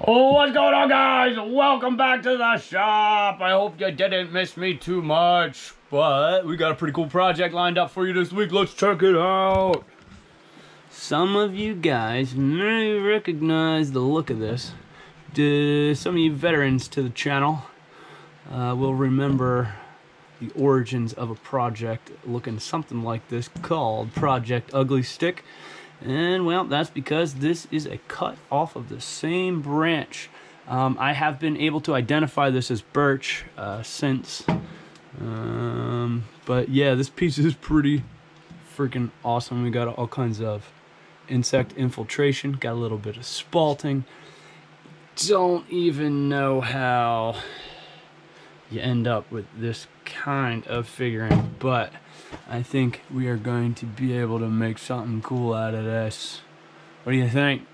Oh, what's going on, guys? Welcome back to the shop. I hope you didn't miss me too much, but we got a pretty cool project lined up for you this week. Let's check it out. Some of you guys may recognize the look of this. Some of you veterans to the channel will remember the origins of a project looking something like this called Project Ugly Stick. And well, that's because this is a cut off of the same branch. I have been able to identify this as birch since. But yeah, this piece is pretty freaking awesome. We got all kinds of insect infiltration, got a little bit of spalting. Don't even know how you end up with this kind of figuring, but I think we are going to be able to make something cool out of this. What do you think?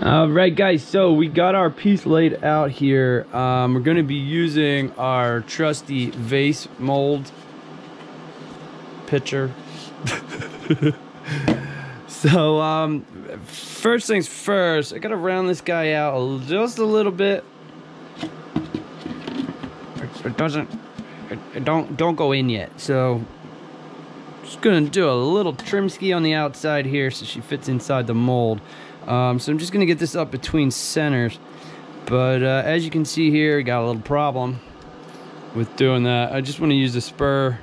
Alright guys, so we got our piece laid out here. We're going to be using our trusty vase mold pitcher. So first things first, I gotta round this guy out just a little bit. It don't go in yet, so just gonna do a little trim ski on the outside here so she fits inside the mold. So I'm just gonna get this up between centers, but as you can see here, I got a little problem with doing that. I just want to use the spur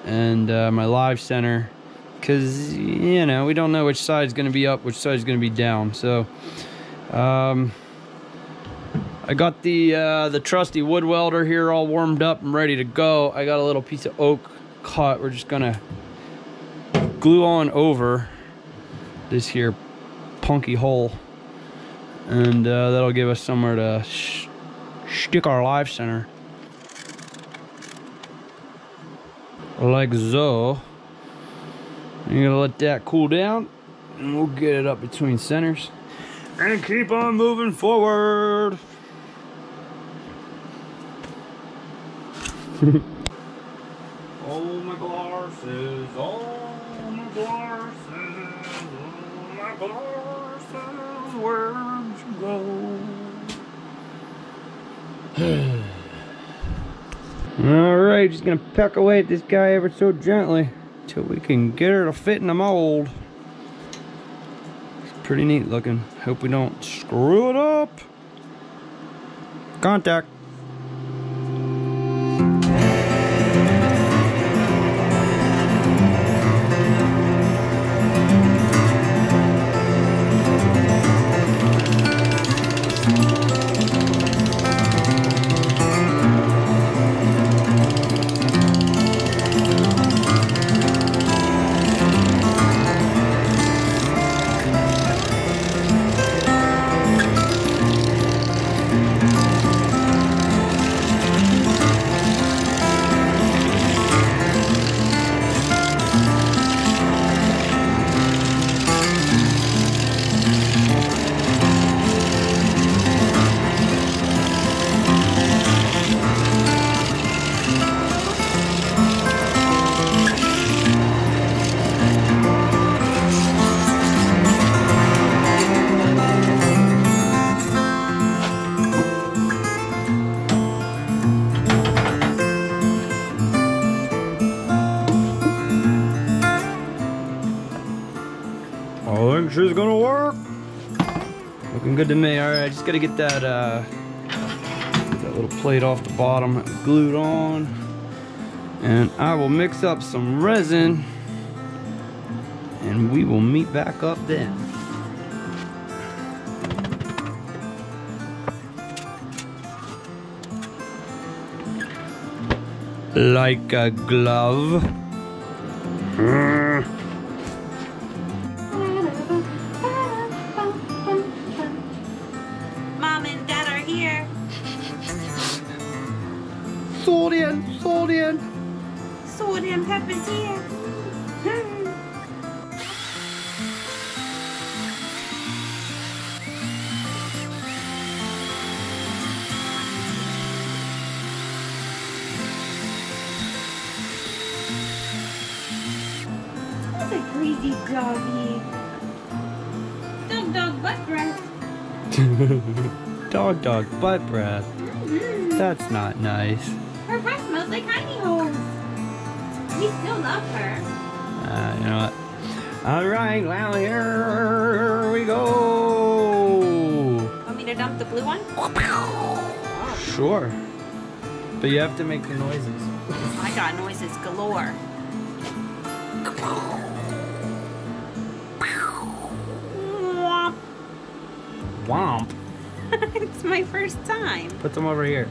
and my live center, because you know, we don't know which side is going to be up, which side is going to be down. So I got the trusty wood welder here all warmed up and ready to go. I got a little piece of oak cut. We're just gonna glue on over this here punky hole, and that'll give us somewhere to stick our live center. Like so. You're gonna let that cool down, and we'll get it up between centers and keep on moving forward. Oh my glasses, oh my glasses, oh my glasses, where'd you go? Alright, just gonna peck away at this guy ever so gently till we can get her to fit in the mold. It's pretty neat looking. Hope we don't screw it up. Contact. I think she's gonna work. Looking good to me. All right, just gotta get that little plate off the bottom glued on, and I will mix up some resin, and we will meet back up then. Like a glove. Mom and Dad are here. Sodium. Salt and pepper's here. noisy doggy. Dog butt breath. Dog butt breath. That's not nice. Her breath smells like honey holes. We still love her. You know what? All right, well, here we go. Want me to dump the blue one? Sure. But you have to make the noises. I got noises galore. Womp. It's my first time. Put them over here.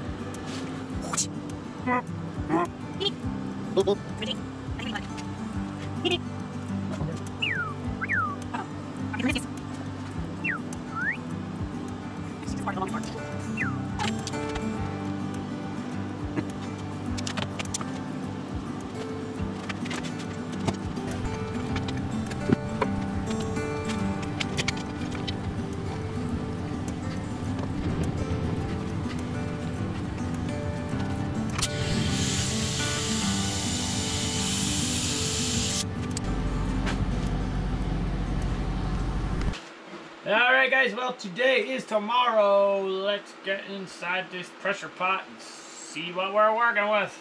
Alright guys, well today is tomorrow. Let's get inside this pressure pot and see what we're working with.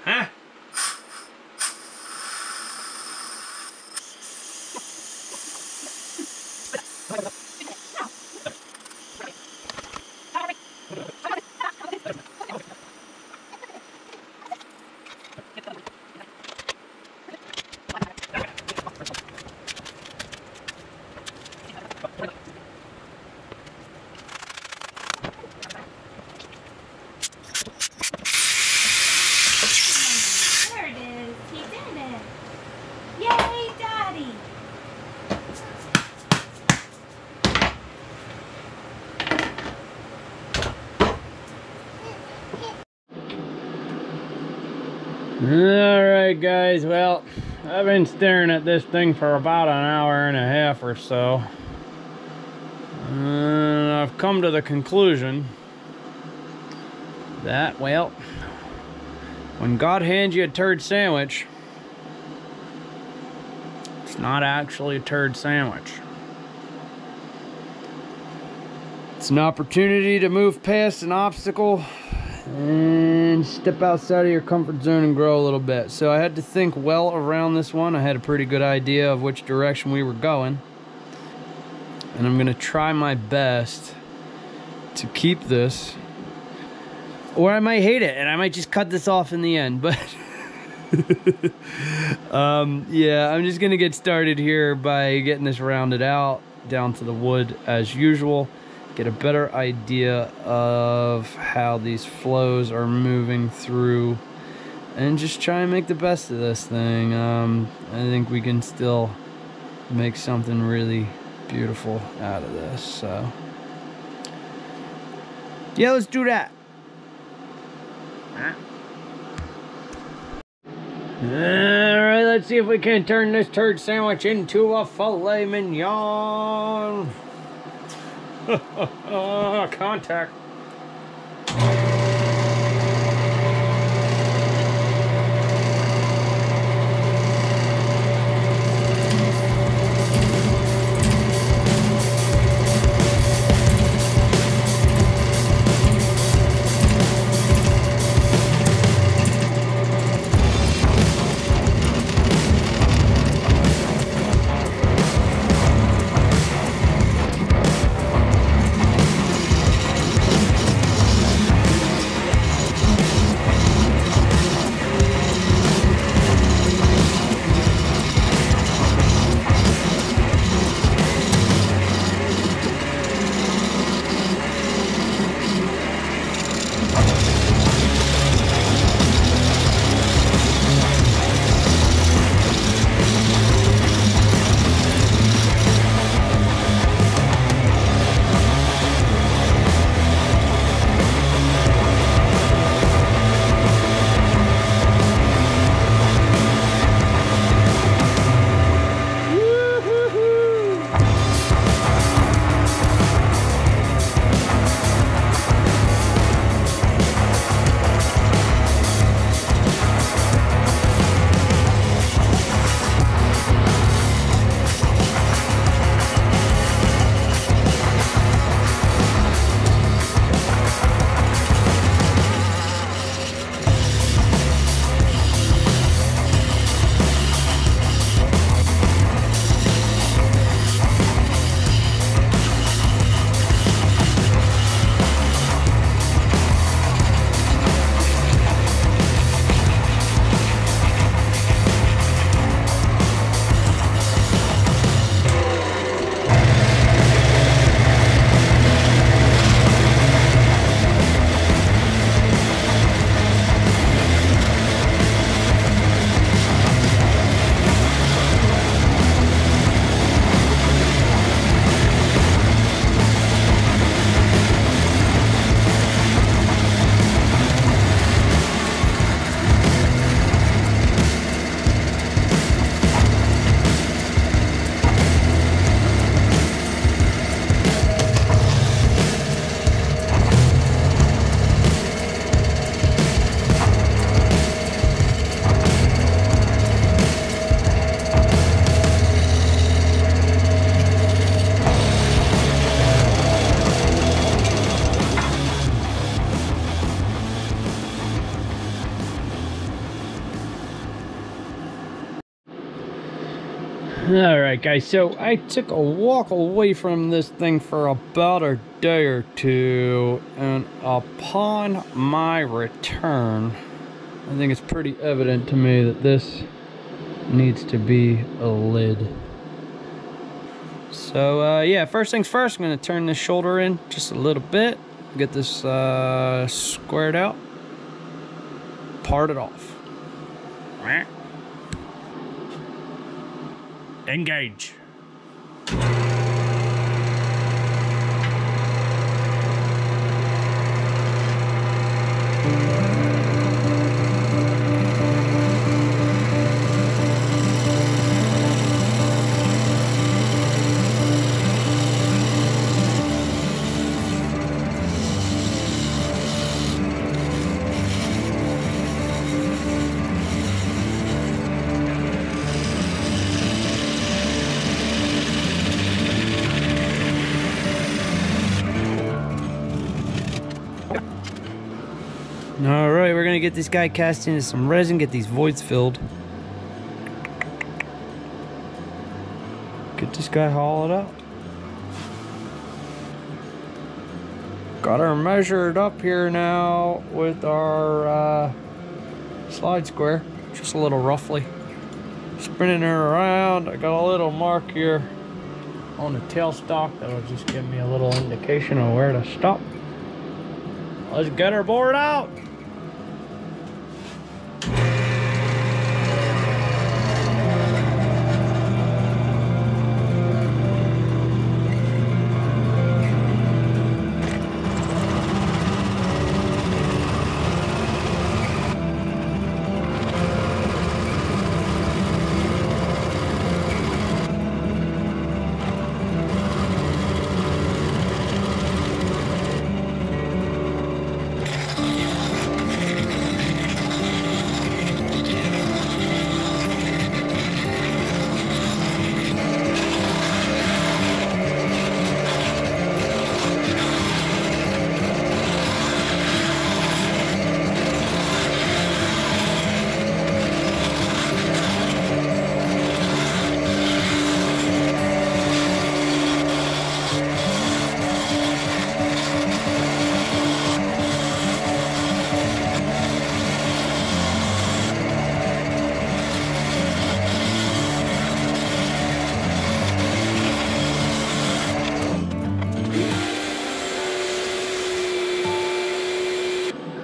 Huh? Alright guys, well, I've been staring at this thing for about an hour and a half or so. And I've come to the conclusion that, well, when God hands you a turd sandwich, it's not actually a turd sandwich. It's an opportunity to move past an obstacle and step outside of your comfort zone and grow a little bit. So I had to think well around this one. I had a pretty good idea of which direction we were going, and I'm gonna try my best to keep this, or I might hate it and I might just cut this off in the end. But yeah, I'm just gonna get started here by getting this rounded out down to the wood as usual, get a better idea of how these flows are moving through, and just try and make the best of this thing. I think we can still make something really beautiful out of this. So yeah, let's do that. Alright, let's see if we can turn this turd sandwich into a filet mignon. Contact. Alright guys, so I took a walk away from this thing for about a day or two, and upon my return, I think it's pretty evident to me that this needs to be a lid. So yeah, first things first, I'm going to turn this shoulder in just a little bit, get this squared out, part it off. Engage. Alright, we're gonna get this guy cast into some resin, get these voids filled. Get this guy hollowed out. Got her measured up here now with our slide square, just a little roughly. Spinning her around, I got a little mark here on the tailstock that'll just give me a little indication of where to stop. Let's get her bored out.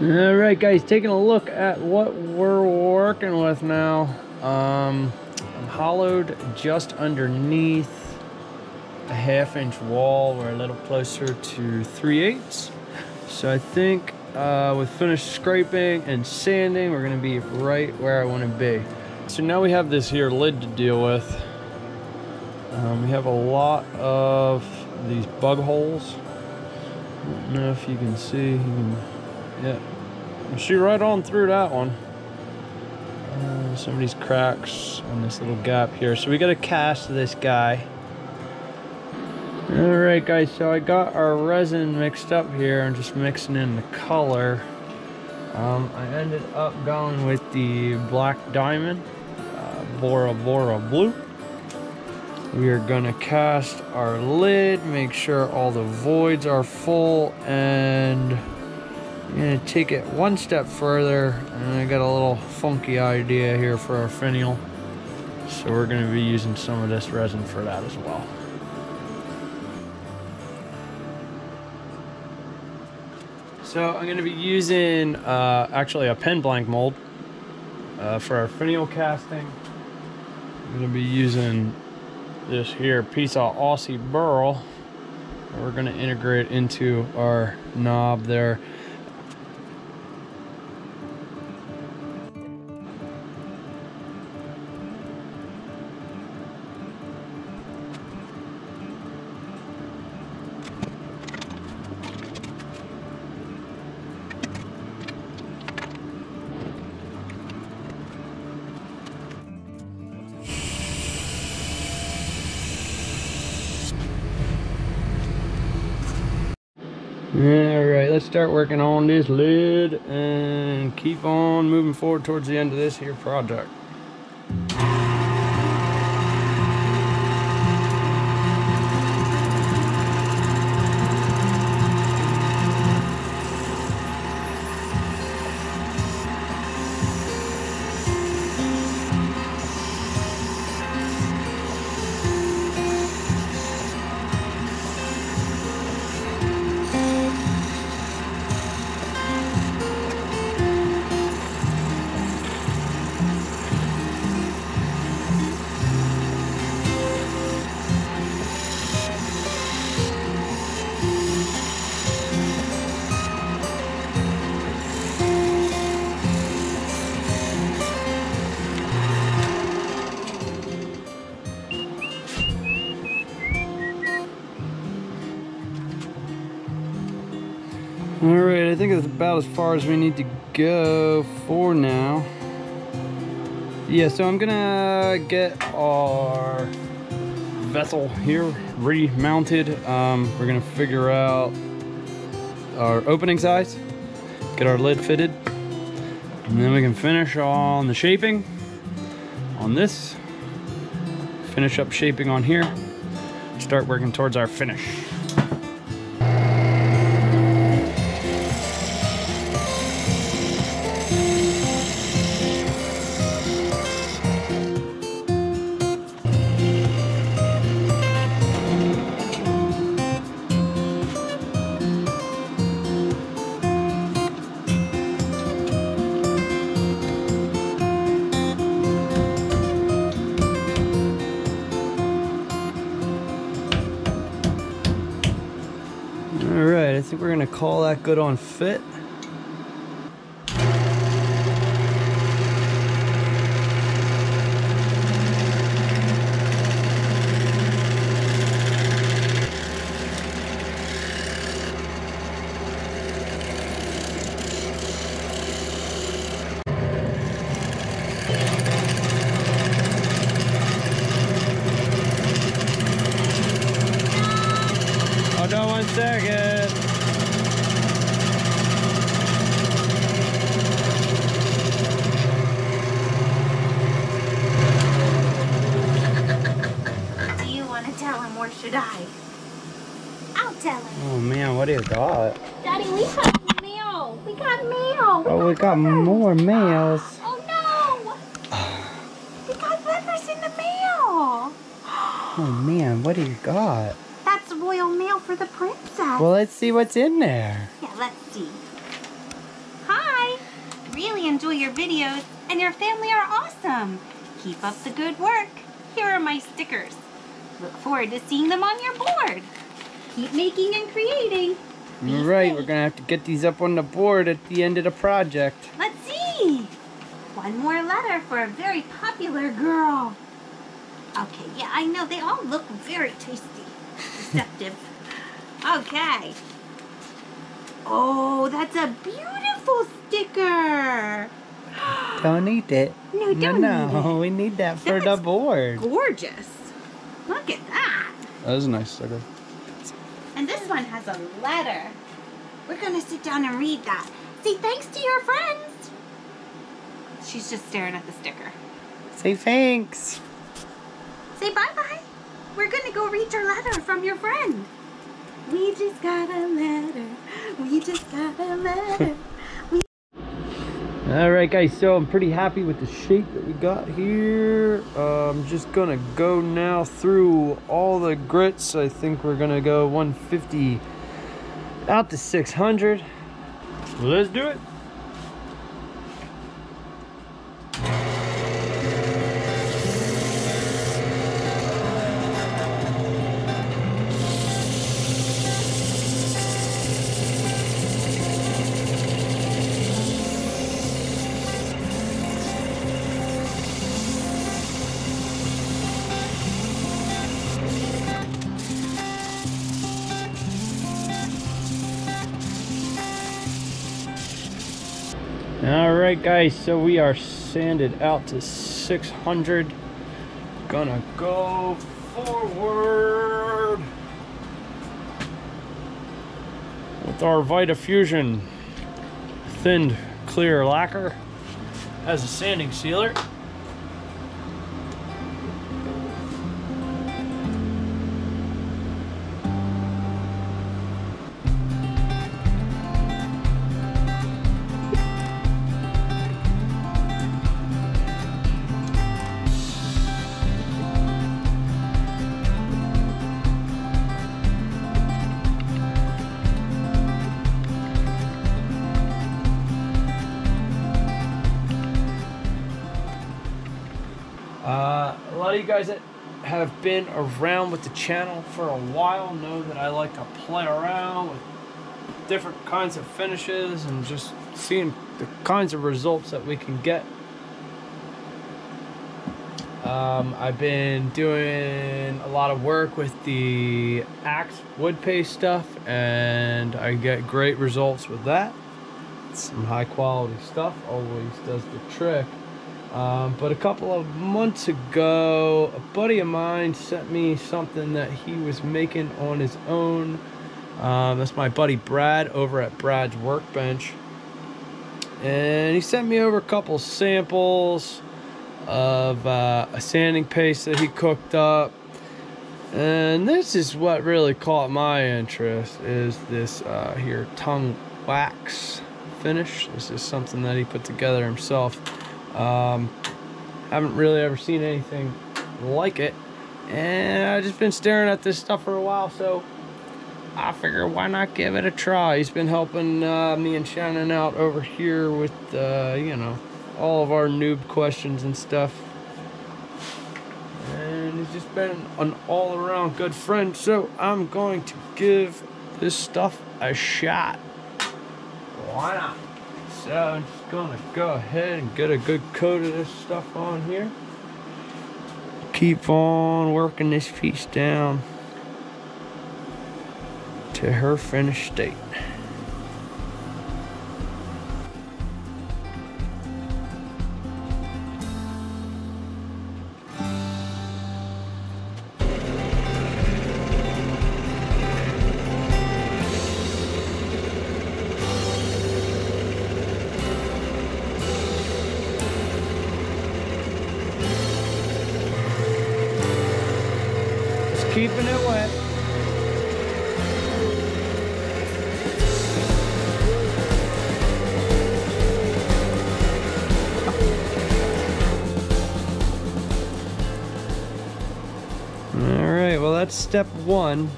Alright guys, taking a look at what we're working with now. I'm hollowed just underneath a 1/2 inch wall. We're a little closer to 3/8. So I think with finished scraping and sanding, we're going to be right where I want to be. So now we have this here lid to deal with. We have a lot of these bug holes. I don't know if you can see. Yeah, you see right on through that one. Some of these cracks on this little gap here. So we got to cast this guy. Alright guys, so I got our resin mixed up here. I'm just mixing in the color. I ended up going with the Black Diamond, Bora Bora Blue. We are gonna cast our lid, make sure all the voids are full, and I'm gonna take it one step further, and I got a little funky idea here for our finial. So we're gonna be using some of this resin for that as well. So I'm gonna be using actually a pen blank mold for our finial casting. I'm gonna be using this here piece of Aussie burl. We're gonna integrate into our knob there. Alright, let's start working on this lid and keep on moving forward towards the end of this here project. Alright, I think that's about as far as we need to go for now. Yeah, so I'm gonna get our vessel here remounted. We're gonna figure out our opening size, get our lid fitted, and then we can finish on the shaping on this, finish up shaping on here, start working towards our finish. Alright, I think we're gonna call that good on fit. Hold on 1 second. Do you want to tell him or should I? I'll tell him. Oh man, what do you got? Daddy, we got mail. We got mail. Oh, we got more mails. Oh no! We got letters in the mail. Oh man, what do you got? That's royal mail for the princess. Well, let's see what's in there. Yeah, let's see. Hi! Really enjoy your videos, and your family are awesome. Keep up the good work. Here are my stickers. Look forward to seeing them on your board. Keep making and creating. Be Right, safe. we're gonna have to get these up on the board at the end of the project. Let's see. One more letter for a very popular girl. Okay, yeah, I know. They all look very tasty. Deceptive. Okay. Oh, that's a beautiful sticker. Don't need it. No, don't No, we need that for the That's board. Gorgeous. Look at that. That is a nice sticker. And this one has a letter. We're going to sit down and read that. Say thanks to your friends. She's just staring at the sticker. Say thanks. Say bye-bye. We're going to go read your letter from your friend. We just got a letter. We just got a letter. Alright guys, so I'm pretty happy with the shape that we got here. I'm just gonna go now through all the grits. I think we're gonna go 150 out to 600. Let's do it. Alright guys, so we are sanded out to 600. Gonna go forward with our Vita Fusion thinned clear lacquer as a sanding sealer. A lot of you guys that have been around with the channel for a while know that I like to play around with different kinds of finishes and just seeing the kinds of results that we can get. I've been doing a lot of work with the Axe wood paste stuff, and I get great results with that. Some high quality stuff always does the trick. But a couple of months ago, a buddy of mine sent me something that he was making on his own. That's my buddy Brad over at Brad's Workbench. And he sent me over a couple samples of a sanding paste that he cooked up. And this is what really caught my interest, is this here tongue wax finish. This is something that he put together himself. Haven't really ever seen anything like it, and I've just been staring at this stuff for a while, so I figure why not give it a try. He's been helping me and Shannon out over here with you know, all of our noob questions and stuff, and he's just been an all-around good friend, so I'm going to give this stuff a shot. Why not? So I'm just gonna go ahead and get a good coat of this stuff on here. Keep on working this piece down to her finished state. Keeping it wet. Alright, well that's step one.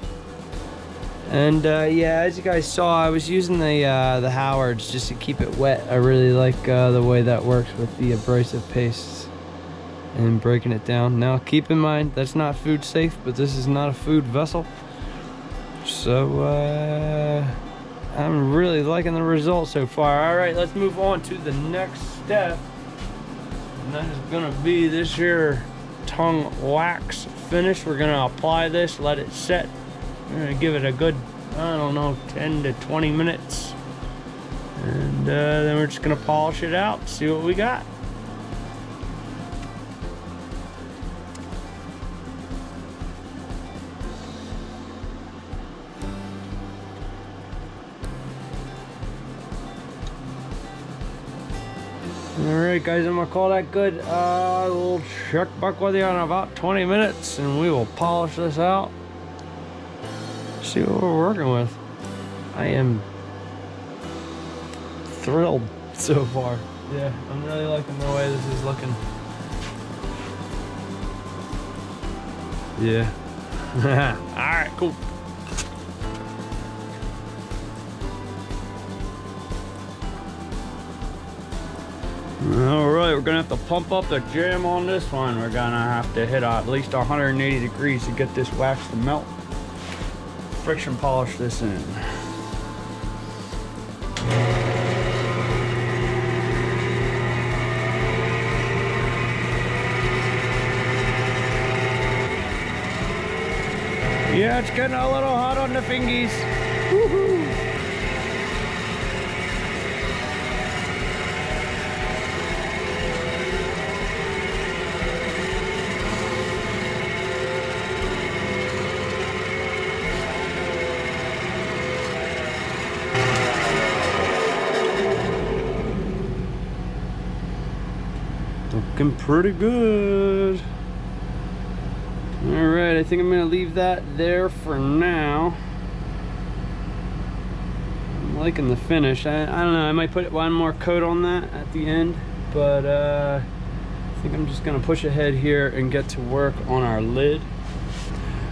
And yeah, as you guys saw, I was using the Howards just to keep it wet. I really like the way that works with the abrasive pastes and breaking it down. Now keep in mind, that's not food safe, but this is not a food vessel, so I'm really liking the results so far. All right, let's move on to the next step, and that is gonna be this here tongue wax finish. We're gonna apply this, let it set. We're gonna give it a good, I don't know, 10 to 20 minutes, and then we're just gonna polish it out, see what we got. Alright guys, I'm gonna call that good. We'll check back with you in about 20 minutes and we will polish this out. See what we're working with. I am thrilled so far. Yeah, I'm really liking the way this is looking. Yeah. Alright, cool. Alright, we're gonna have to pump up the jam on this one. We're gonna have to hit at least 180 degrees to get this wax to melt. Friction polish this in. Yeah, it's getting a little hot on the fingies. Woohoo! Looking pretty good. Alright, I think I'm gonna leave that there for now. I'm liking the finish. I don't know, I might put one more coat on that at the end, but I think I'm just gonna push ahead here and get to work on our lid.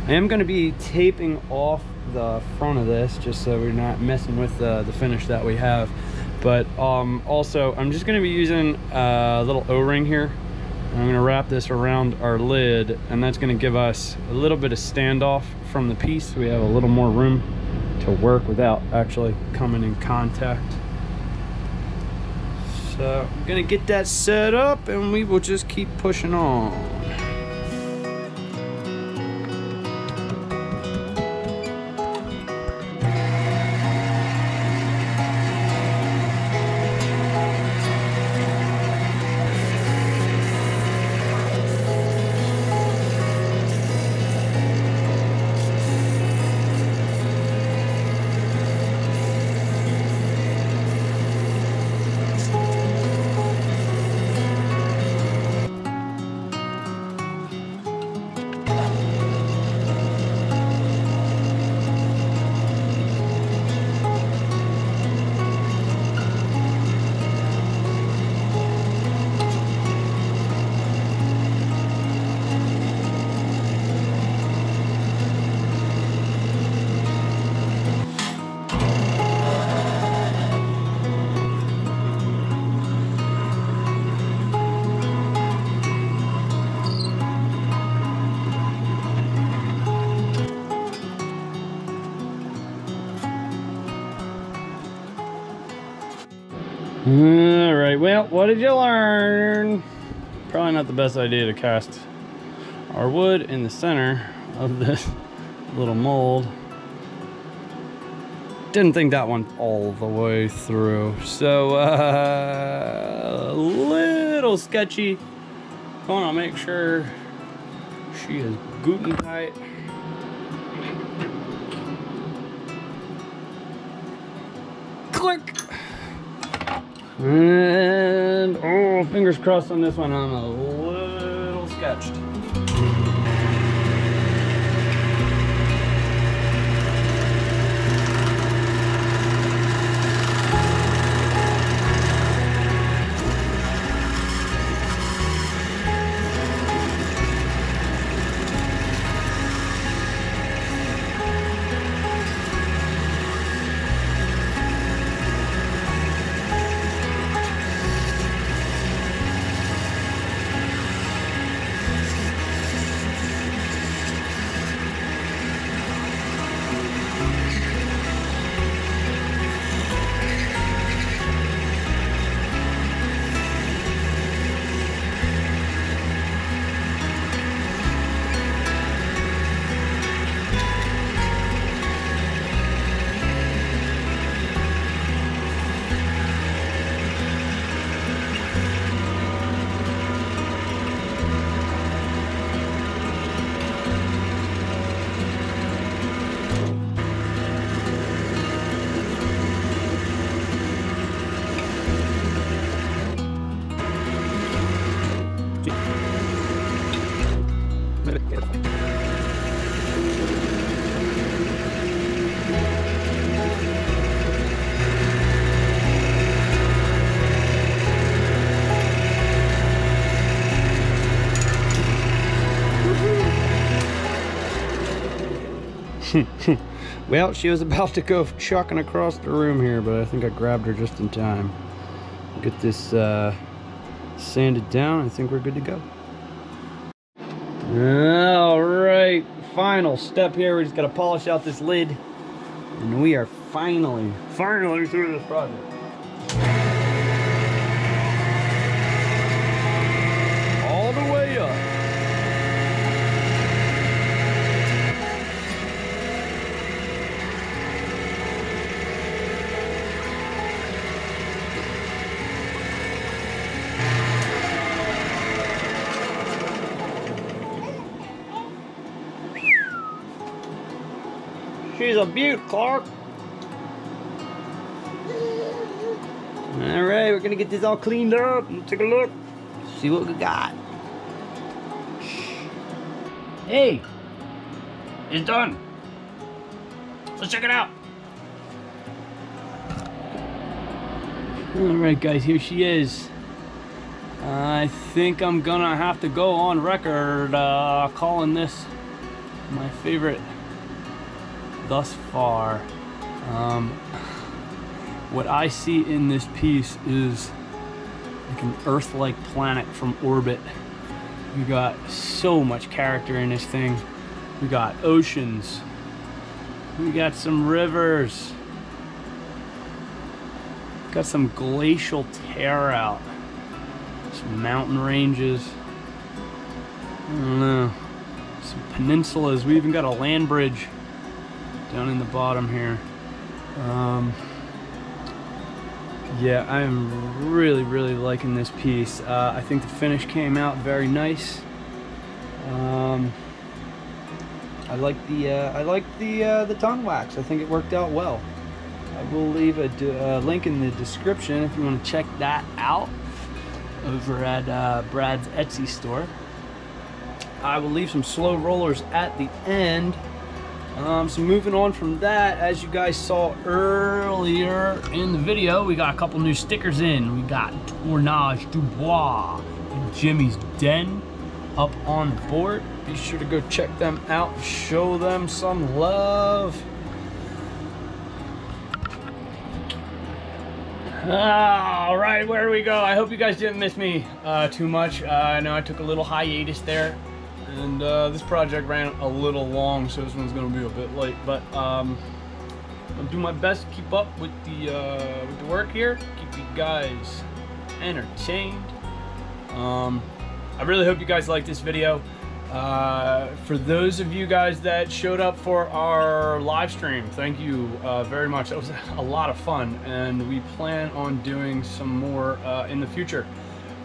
I am gonna be taping off the front of this just so we're not messing with the finish that we have. But also, I'm just gonna be using a little O-ring here. I'm gonna wrap this around our lid, and that's gonna give us a little bit of standoff from the piece, so we have a little more room to work without actually coming in contact. So I'm gonna get that set up, and we will just keep pushing on. Alright, well, what did you learn? Probably not the best idea to cast our wood in the center of this little mold. Didn't think that one all the way through. So, a little sketchy. Wanna make sure she is Guten tight. Click! And, oh, fingers crossed on this one, I'm a little sketched. Well, she was about to go chucking across the room here, but I think I grabbed her just in time. Get this sanded down. I think we're good to go. All right, final step here. We just got to polish out this lid, and we are finally through this project. All the way up. She's a beaut, Clark. All right, we're gonna get this all cleaned up and take a look. See what we got. Hey, it's done. Let's check it out. All right, guys, here she is. I think I'm gonna have to go on record calling this my favorite thus far. What I see in this piece is like an Earth-like planet from orbit. We got so much character in this thing. We got oceans. We got some rivers. Got some glacial tear out. Some mountain ranges. I don't know. Some peninsulas. We even got a land bridge down in the bottom here. Yeah, I'm really liking this piece. I think the finish came out very nice. I like the tongue wax. I think it worked out well. I will leave a link in the description if you want to check that out over at Brad's Etsy store. I will leave some slow rollers at the end. So moving on from that, as you guys saw earlier in the video, we got a couple new stickers in. We got Tournage du Bois and Jimmy's Den up on the board. Be sure to go check them out, show them some love. All right, where do we go? I hope you guys didn't miss me too much. I know I took a little hiatus there. And this project ran a little long, so this one's gonna be a bit late, but I'll do my best to keep up with the work here, keep you guys entertained. I really hope you guys like this video. For those of you guys that showed up for our live stream, thank you very much. That was a lot of fun, and we plan on doing some more in the future.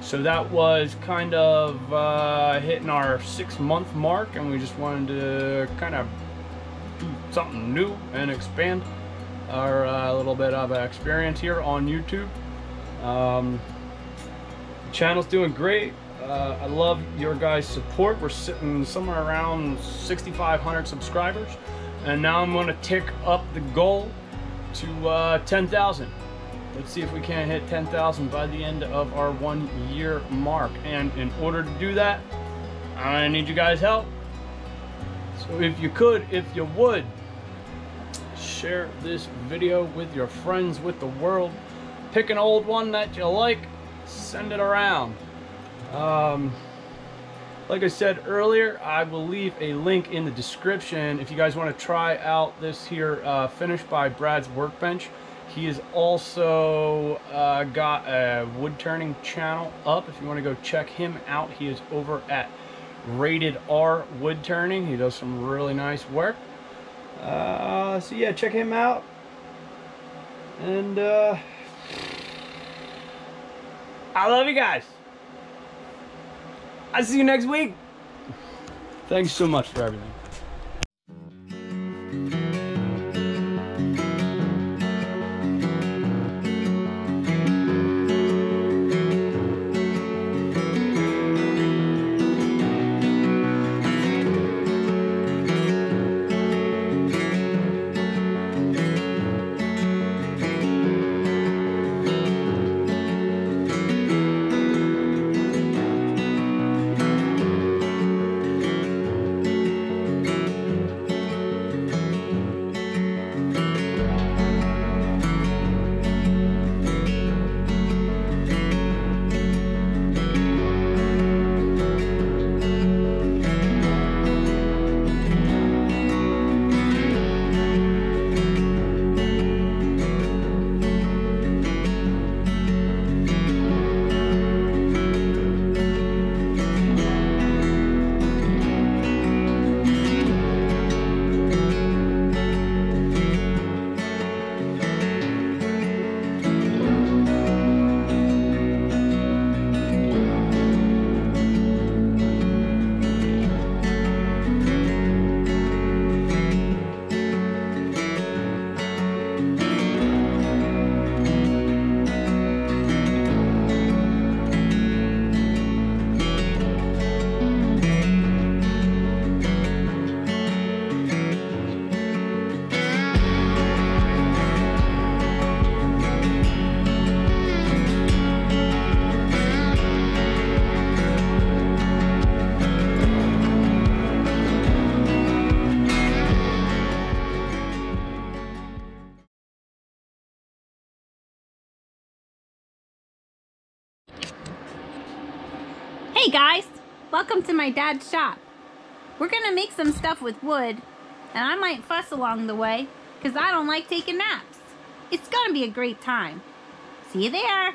So that was kind of hitting our 6-month mark, and we just wanted to kind of do something new and expand our little bit of experience here on YouTube. The channel's doing great. I love your guys' support. We're sitting somewhere around 6,500 subscribers, and now I'm going to tick up the goal to 10,000. Let's see if we can't hit 10,000 by the end of our 1-year mark. And in order to do that, I need you guys' help. So if you would, share this video with your friends, with the world. Pick an old one that you like, send it around. Like I said earlier, I will leave a link in the description if you guys want to try out this here finish by Brad's Workbench. He has also got a wood-turning channel up. If you want to go check him out, he is over at Rated R Wood-turning. He does some really nice work. So yeah, check him out. And I love you guys. I'll see you next week. Thanks so much for everything. Hey guys, welcome to my dad's shop. We're gonna make some stuff with wood, and I might fuss along the way because I don't like taking naps. It's gonna be a great time. See you there.